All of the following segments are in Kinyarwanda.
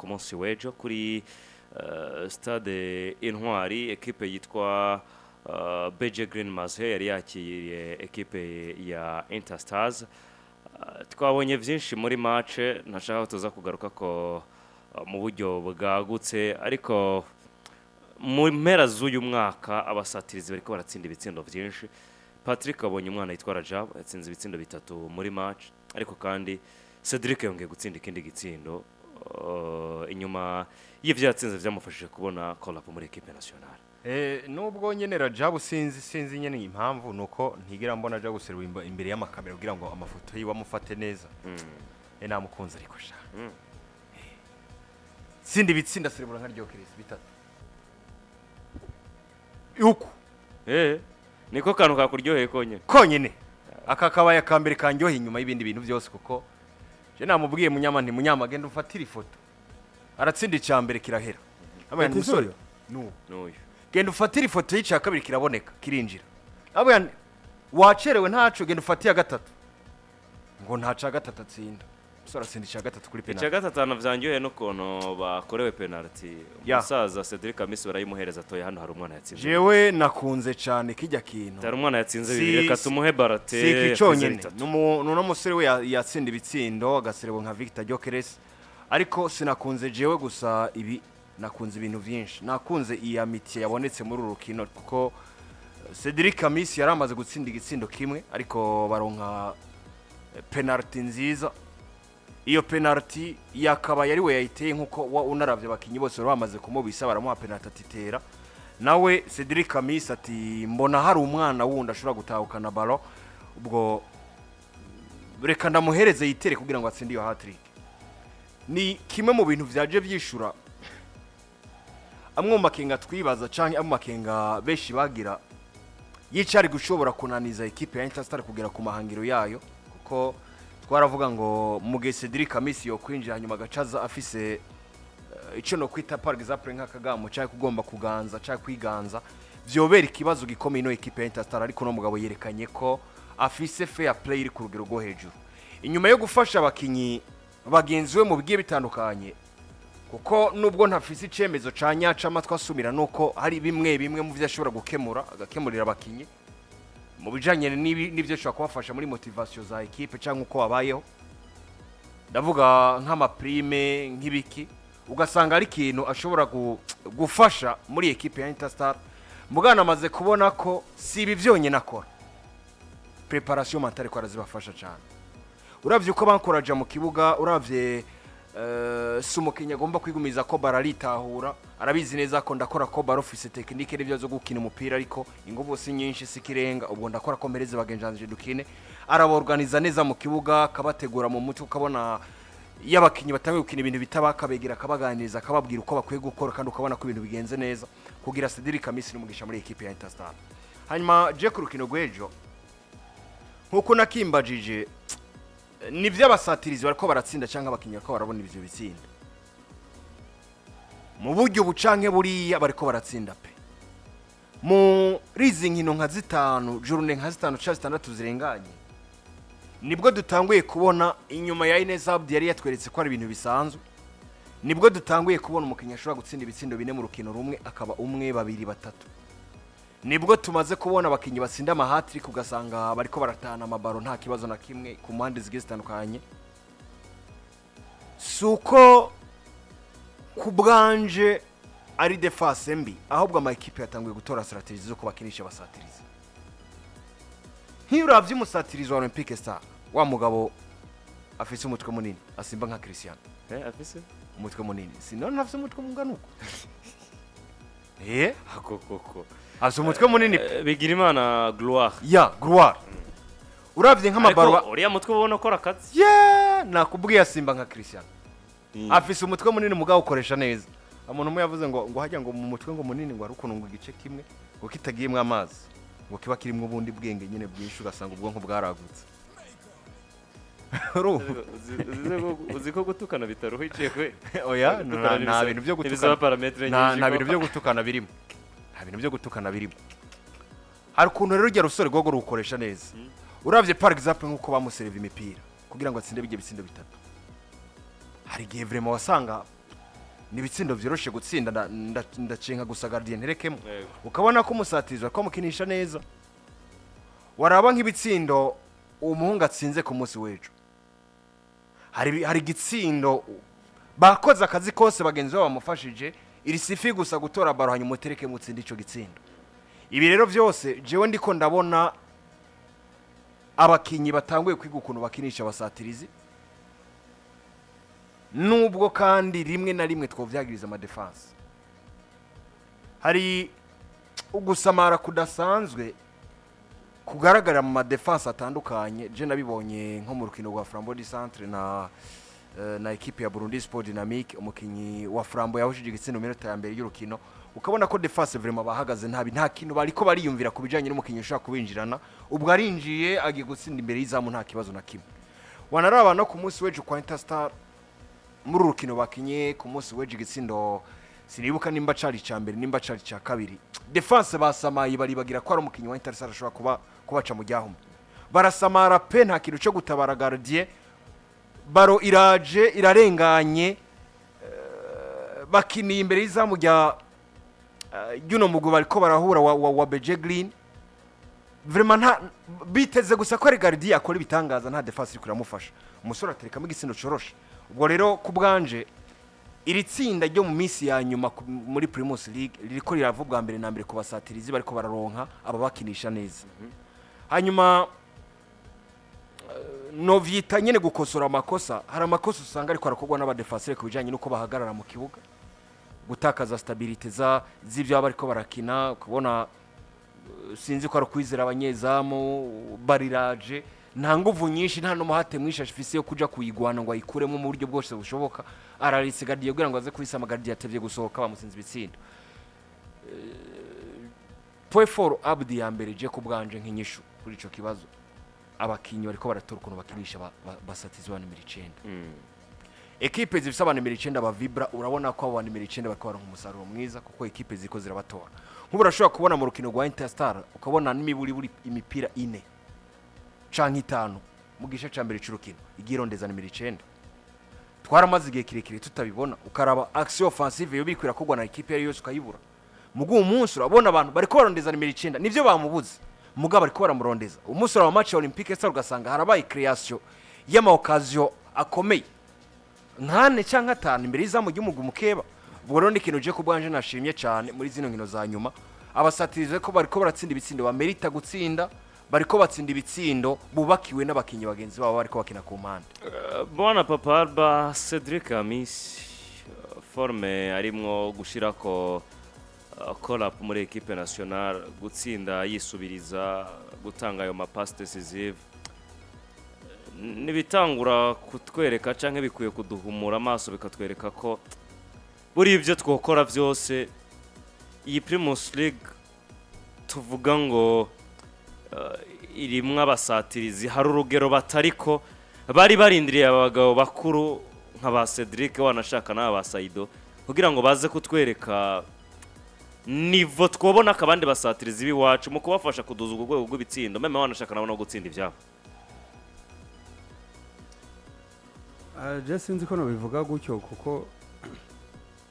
ku munsi w'ejo kuri stade Intwari ekipe yitwa BG Green Maze yari yakiriye ekipe ya Interstars. Twabonye byinshi muri match ntashaka tuza kugaruka ko mu buryo bwagutse ariko mu mpera z'uyu mwaka abasatirizi bariko baratsinda ibitsindo byinshi. Patrick abonye umwana yitwa Rajab yatsinze ibitsindo 3 muri match ariko kandi Cedrick yongeye gutsinda ikindi gitsindo inyuma y'ivyo yatsinze byamufashije kubona call up muri equipe nationale. Nubwo nyene Rajab sinzi nyene impamvu nuko ntigira mbona aja guserwa imbere y'amakamera kugira ngo amafoto yiwe amufate neza. Namukunze ariko sha. Sindi bitsinda serebura nka ryo Chris bitatu. Yuko niko kantu kakuryoheye konyene aka kabaya kambere kanjyohe inyuma y'ibindi bintu byose kuko je namubwiye munyama genda ufatira ifoto aratsinda icambere kirahera abaye musore n'uyu genda ufatira ifoto y'icya kabiri kiraboneka kirinjira abaye wacerewe ntaco genda ufatiye gatatu ngo ntaca gatatu atsinda musore atsinda icya gatatu kuri penalty icya gatatu anavyanyoye no kono bakorewe penalty umusaza Cedrick Amissi barayimuhereza toye hano hari umwana yatsinze jewe nakunze cyane kijya kintu hari umwana yatsinze bibiri reka tumuhe barate sikiconyene no musore we yatsinda ibitsindo agaserebo nka Victor Jokeres ariko sinakunze jewe gusa ibi nakunze ibintu byinshi nakunze iya mitiye yabonetse muri urukino kuko Cedrick Amissi yaramaze gutsinda igitsindo kimwe ariko baronka penalty nziza. Iyo penalty yakaba yari we yayiteye nkuko unaravye bakinyi bose bamaze kumubisa baramuha penalty atitera nawe Cedrick Amissi ati mbona hari umwana wundi ashobora gutahukana ballon ubwo reka ndamuhereze yitere kugira ngo atsinde iyo hat-trick. Ni kimwe mu bintu vyaje byishura amwe makenga twibaza canke amakenga beshi bagira yicari gushobora kunaniza equipe ya Interstars kugera ku mahangiro yayo kuko twaravuga ngo muge Cedrick Amissi yo kwinjira hanyuma gacaza afise ico no kwita par exemple nk'akagamo cyane kugomba kuganza cyane kwiganza vyobera ikibazo gikomeye no equipe ya Interstars ariko no mugabo yerekanye ko afise fair play iri ku rugero rwo hejuru inyuma yo gufasha abakinyi bagenziwe mu bigiye bitandukanye kuko nubwo ntafise icemezo canyaca amatwa asumira nuko hari bimwe mu vyashobora gukemura agakemurira abakinyi mu bijanye n'ivyo shaka kubafasha muri motivation za equipe cyangwa uko wabayeho ndavuga nk'ama prime nk'ibiki ugasanga ari kintu ashobora gufasha muri equipe ya Interstars mugana amaze kubona ko si ibi vyonye nakora preparation mentale ko arazibafasha cyane uravye uko bankoraje mu kibuga uravye sumukinya agomba kwigumiza ko bararitahura arabizi neza ko ndakora ko barofise technique n'ibyo zo gukina umupira ariko ingufu si nyinshi sikirenga ubwo ndakora ko mpereze bagenjanje dukine araborganiza neza mu kibuga kabategura mu mutwe ukabona yabakinyi batangiye gukina ibintu bitabakabegera kabaganiriza akababwira uko bakwiye gukora kandi ukabona ko ibintu bigenze neza kugira Cedrick Amissi n'umugisha muri equipe ya Interstars. Hanyuma je ku rukino gwejo nkuko nakimbajije nivyo abasatirizi bariko baratsinda cyangwa abakinya ko barabona ivyo bitsinda mu buryo bucanke buriya bariko baratsinda pe mu rizinkino nka zitanu journée nka zitanu cha zitandatu zirenganye nibwo dutanguye kubona inyuma ya Ines Abdi yari yatweretse ko ari ibintu bisanzwe nibwo dutanguye kubona umukinya ashobora gutsinda ibitsindo bine mu rukino rumwe akaba umwe babiri batatu nibwo tumaze kubona abakinyi batsinda amahatri kugasanga bariko baratana amabaro nta kibazo na kimwe ku mpande zigiye zitandukanye suko kubwanje ari defense mbi ahubwo ama equipe yatanguye gutora strategies zo kubakinisha abasatirizi nk'uravye umusatirizi wa Olympique Star wa mugabo afise umutwe munini asimba nka Christian afise umutwe munini sinone afise umutwe munganuko akokoko afise umutwe munini bigira imana gloire gloire uravye nk'amabaro uriya mutwe ubona ko rakazi nakubwiye asimba nka Christian afise umutwe munini mugabo ukoresha neza umuntu umwe yavuze ngo hajya ngo mu mutwe ngo munini ngo arukuntu ngo igice kimwe ngo kitagiyemwe amazi ngo kiba kirimo ubundi bwenge nyine bwinshi ugasanga ubwonko bwaragutse uziko gutukana bitaruhiye kwe oya nta bintu byo gutukana nta bintu byo gutukana birimo nta bintu byo gutukana birimo hari ukuntu rero ujya rusore gogo rukoresha neza uravye par exemple nkuko bamusereva imipira kugira ngo atsinde bije bitsindo bitatu hari gihe vraiment wasanga ni ibitsindo byoroshe gutsinda ndacenga gusa gardien nterekemo ukabona ko umusatirizi ko mukinisha neza waraba nk'ibitsindo umuhungu atsinze ku munsi w'ejo hari gitsindo bakoze akazi kose bagenzi babo bamufashije iri sifi gusa gutora baro hanyuma utereke mutsinda ico gitsindo ibi rero byose jewe ndiko ndabona abakinyi batanguye kwiga ukuntu bakinisha abasatirizi nubwo kandi rimwe na rimwe twovyagiriza ama defense hari ugusamara kudasanzwe kugaragara mu ma defense atandukanye je nabibonye nko mu rukino rwa Flambeau du Centre na equipe ya Burundi Sport Dynamique umukinyi wa Flambeau yahushije igitsindo minota ya mbere y'urukino ukabona ko defense vraiment bahagaze nta kintu bariko bariyumvira kubijanye n'umukinyi ushaka kubinjirana ubwo arinjiye agiye gutsinda imbere y'izamu nta kibazo na kimwe wanaraba no ku munsi w'ejo kwa Interstar muri rukino bakinye ku munsi w'ejo igitsindo sinibuka nimba cari ca mbere nimba cari ca kabiri defense basamaye baribagira ko ari umukinyi wa Interstar ashobora kubaca mu ryahumye barasamara pe nta kintu cyo gutabara gardien baro iraje irarenganye bakiniye imbere y'izamu rya yuno mugo bariko barahura wa Beje Green vraiment biteze gusa ko ari gardien akora ibitangaza nta defense iri kuramufasha umusore aterekamo igitsindo coroshe ubwo rero ku bwanje iri tsinda ryo mu minsi ya nyuma muri Primus League ririko riravugwa mbere na mbere ku basatirizi bariko bararonka aba bakinisha neza hanyuma no vyita nyene gukosora amakosa hari amakosa usanga ariko arakogwa n'abadefenseur ku bijanye nuko bahagarara mu kibuga gutakaza stabilité z'ivyo abariko barakina kubona sinzi ko ari kwizera abanyezamu bariraje nta nguvu nyinshi nta no muhate mwisha afise yo kuja kuyigwana ngo ayikuremo mu buryo bwose bushoboka araritse gardien kugira ngo aze kubisama gardien atevye gusohoka bamusinze ibitsindo point for abdi ya mbere je ku bwanje nk'inyishu kuri ico kibazo abakinyi bariko baratora ukuntu bakinisha basatizwa na 9 equipe zifise abantu 9 ba vibra urabona ko abantu 9 bariko baronka umusaruro mwiza kuko equipe ziko zirabatora nk'ubu urashobora kubona mu rukino rwa Interstar ukabona n'imiburi imipira 4 canke 5 mu gice ca mbere c'urukino igirondeza na 9 twaramaze igihe kirekire tutabibona ukaraba action offensive yo bikwira kugwa na equipe yari yose ukayibura mugu umunsi urabona abantu bariko barondeza na 9 nivyo bamubuze mugabo bariko baramurondeza umunsi wa match olympique star ugasanga harabaye création y'ama occasion akomeye nkane canke 5 imbere y'izamu ry'umugu mukeba ubwo rero ikintu je kubwanje nashimye cyane muri zino nkino za nyuma abasatirize ko bariko baratsinda ibitsindo bamerita gutsinda bariko batsinda ibitsindo bubakiwe n'abakinyi bagenzi babo bariko bakina ku mpande bona papa Alba Cedrick Amissi forme arimwo gushirako call up muri equipe nationale gutsinda yisubiriza gutanga ayo mapass decisive nibitangura kutwereka canke bikuye kuduhumura amaso bikatwereka ko buri ivyo twokora vyose iyi Primus League tuvuga ngo irimwe abasatirizi hari urugero batariko bari barindiriye abagabo bakuru nka ba Cedrick wanashaka n'aba Saido kugira ngo baze kutwereka nivo twobona kabandi basatirizi biwacu mu kubafasha kuduza urwego rw'ibitsindo meme wanashaka nabo no gutsinda ivyabo je sinzi ko no bivuga gutyo kuko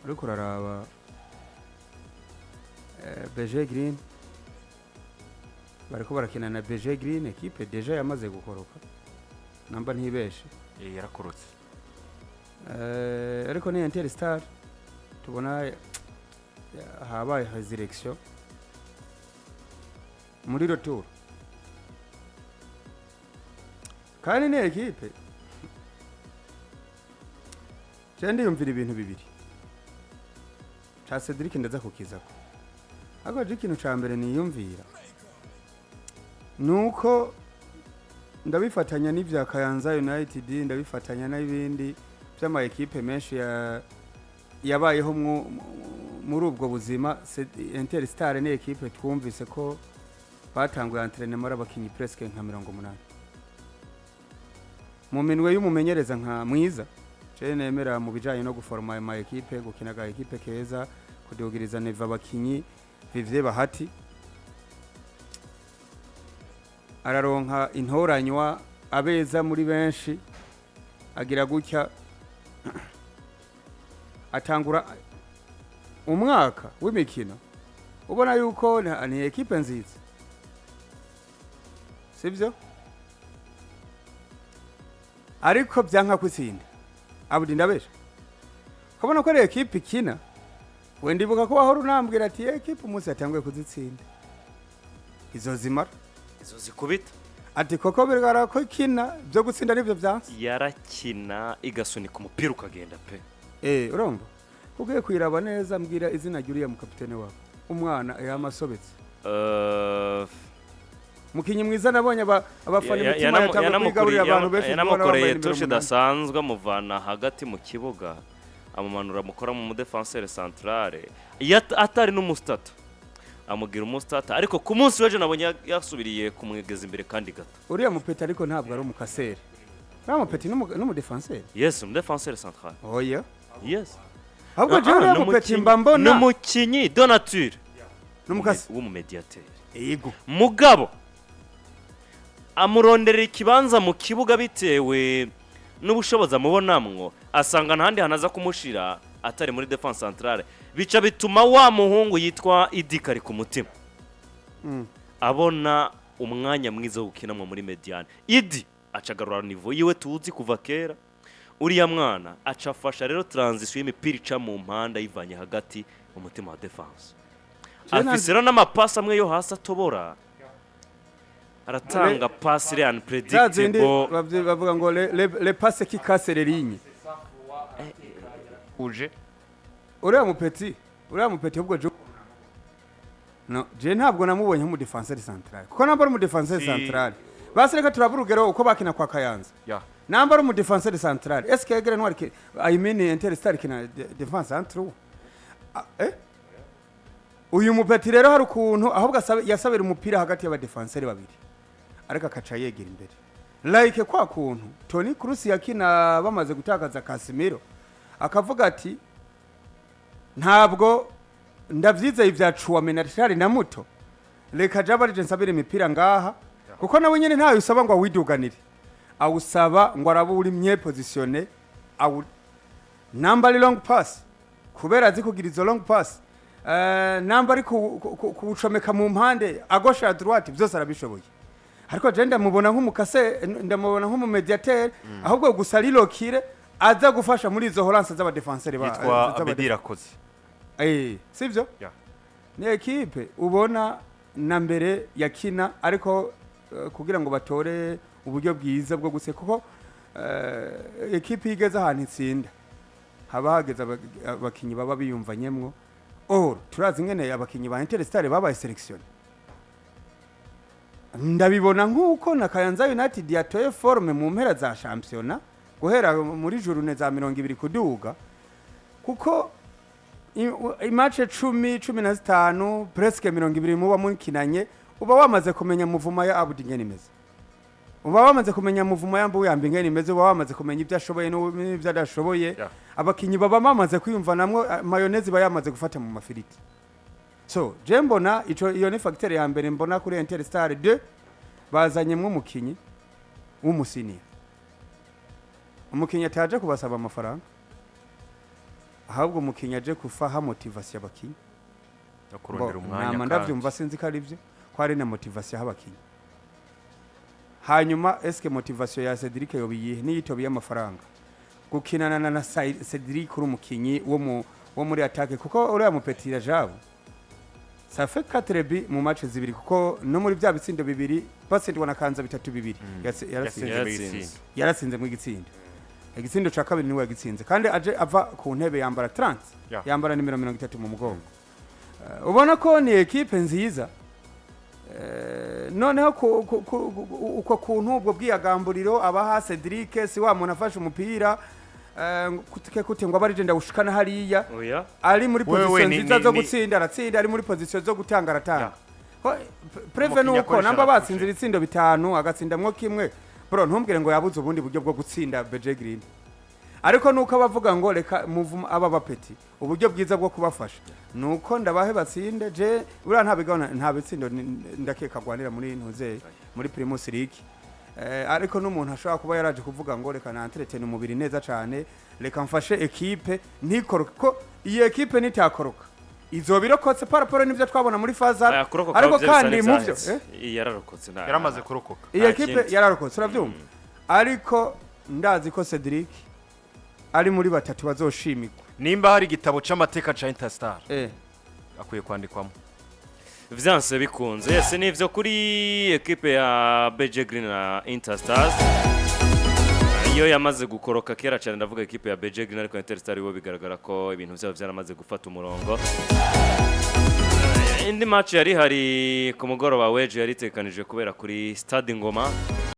ariko raraba Beje Green bariko barakina na Beje Green equipe deja yamaze gukoroka namba ntibeshe yarakorotse ariko ni Interstar tubona habaye resurrection muri retour kandi ni equipe cyandi yumvira ibintu bibiri cha Cedrick ndaza kukizako ako ikintu ca mbere niyumvira nuko ndabifatanya n'ivya Kayanza United ndabifatanya n'ibindi by'ama equipe menshi yabayeho muri ubwo buzima. Interstar ni equipe twumvise ko batanguye entraînement abakinyi presque nka 180 mu minwe y'umumenyereza nka mwiza je nemera mu bijanye no guforma ama equipe gukina ga equipe keza kudogiriza neva abakinyi Vivier Bahati araronka intoranywa abeza muri benshi agira gutya atangura umwaka w'imikino ubona yuko ni ekipe nziza sibyo ariko byanka kutsinda abudi ndabesha kabona ko ari ekipe ikina wenda ibuka ko wahora unambwira ati ekipe umunsi yatanguye kuzitsinda izo zimara izo zikubita ati koko biragara ko ikina byo gutsinda nibyo byanse yarakina igasunika umupira ukagenda pe urumva ugiye kwiraba neza mbwira izina ry'uriya mu kapitene wabo umwana yamasobetse mukinyi mwiza nabonye abafana imitima yatanga kwigarurira abantu benshi yanamukoreye tushe dasanzwe amuvana hagati mu kibuga amumanura mukora mu defenseur centrale atari n'umustata amugira umustata ariko ku munsi weje nabonye yasubiriye kumwegeza imbere kandi gato uriya mupeta ariko ntabwo ari umukasere uriya mupeta no defenseur yes mu defenseur central oya yes ahubwo je uriya mupeta mbambona n'umukinyi de nature n'umukasi w'umumediateur yego mugabo amuronderera ikibanza mu kibuga bitewe n'ubushobozi amubonamwo asanga ntandi hanaza kumushira atari muri defense centrale bica bituma wa muhungu yitwa idikari ku mutima abona umwanya mwiza wo gukinamwa muri mediane idi acagarura niveau yiwe tuzi kuva kera uriya mwana acafasha rero transition y'imipira ica mu mpanda yivanye hagati mu mutima wa defense afise rero n'amapasi amwe yo hasi atobora aratanga pass re unpredictable bavuga ngo le passe qui casse les lignes uje uriya mupeti ubwo no je ntabwo namubonye mu defenseur central kuko nambara mu defenseur central basi reka turaburugero uko bakina kwa Kayanza nambara mu defenseur central est-ce que egre noir que I mean Interstar kina defense central uyu mupeti rero hari ukuntu ahubwo yasabira umupira hagati y'aba defenseur babiri ariko akaca yegera imbere like kwa kuntu Toni Kroos yakina bamaze gutakaza Casemiro akavuga ati ntabwo ndavyize ivyacuwa menatari na muto reka jabarije nsabire imipira ngaha kuko nawe nyene ntayo usaba ngo widuganire awusaba ngo araba uri mye positione awu number long pass kubera azi kugira izo long pass number ari kucomeka mu mpande agosha ya droite byose arabishoboye ariko je ndamubona nk'umukase ndamubona nk'umumediateur ahubwo gusa rilokire aza gufasha muri izo Holance z'aba defenseur yitwa Abedira Kozi sivyo ni ekipe ubona na mbere yakina ariko kugira ngo batore uburyo bwiza bwo guse kuko ekipe igeze ahantu itsinda haba hageze abakinyi baba biyumvanyemwo turazi ngene abakinyi ba Interstar babaye selection ndabibona nk'uko na Kayanza United yatoye forme mu mpera za championnat guhera muri journée za 20 kuduga kuko imatch 10-15 presque 20 muba munkinanye uba wamaze kumenya muvuma ya Abudi ngene imeze uba wamaze kumenya muvuma yambu yambi ngene imeze uba wamaze kumenya ibyo ashoboye n'ibyo adashoboye abakinyi baba bamaze kwiyumva namwe mayonnaise bayamaze gufata mu mafiriti so je mbona iyo ni facteur ya mbere mbona kuri Interstar 2 bazanyemwe umukinyi w'umusiniya umukinyi ataje kubasaba amafaranga ahubwo umukinyi aje kufaha motivation y'abakinyi no kurondera umwanya kandi ndavyumva sinzi ko ari byo ko ari na motivation y'abakinyi hanyuma eske motivation ya Cedrick yobiye niyitobiye amafaranga gukinana na Cedrick uri umukinyi wo muri attaque kuko uriya mupetira jabo ça fait 4 buts mu match zibiri kuko no muri bya bitsindo bibiri batsindwa na Kanza 3-2 yarasinze mu gitsindo igitsindo ca kabiri niwe yagitsinze kandi aje ava ku ntebe yambara 30 yambara nimero 30 mu mugongo ubona ko ni equipe nziza noneho uko kuntu ubwo bwiyagamburiro abaha Cedrick si wa muntu afashe umupira kutike ngo abarije ndawushikana hariya ari muri position nziza zo gutsinda aratsinda ari muri position zo gutanga aratanga preve nuko namba batsinzira itsindo bitanu agatsindamwo kimwe bro ntumbwire ngo yabuze ubundi buryo bwo gutsinda BG Green ariko nuko abavuga ngo reka muvuma aba bapeti uburyo bwiza bwo kubafasha nuko ndabahe batsinde je ura ntabigana nta bitsindo ndakeka gwanira muri ntuze muri Primus League ariko n'umuntu ashobora kuba yaraje kuvuga ngo reka nanteretene umubiri neza cyane reka mfashe ekipe ntikoroke ko iyi ekipe nitakoroka izo birokotse paraporo nivyo twabona muri Fazal ariko kandi mu byo yararokotse nta yaramaze kurokoka iyi ekipe yararokotse uravyumva ariko ndazi ko Cedrick ari muri batatu bazoshimikwa nimba hari igitabo c'amateka ca Interstar akwiye kwandikwamo vyanse bikunze yese nivyo kuri ekipe ya BG Green na Interstars iyo yamaze gukoroka kera cyane ndavuga ekipe ya BG Green ariko Interstar ibo bigaragara ko ibintu byabo byaramaze gufata umurongo indi match yari hari ku mugoroba weje yari tekanije kubera kuri Stade Ngoma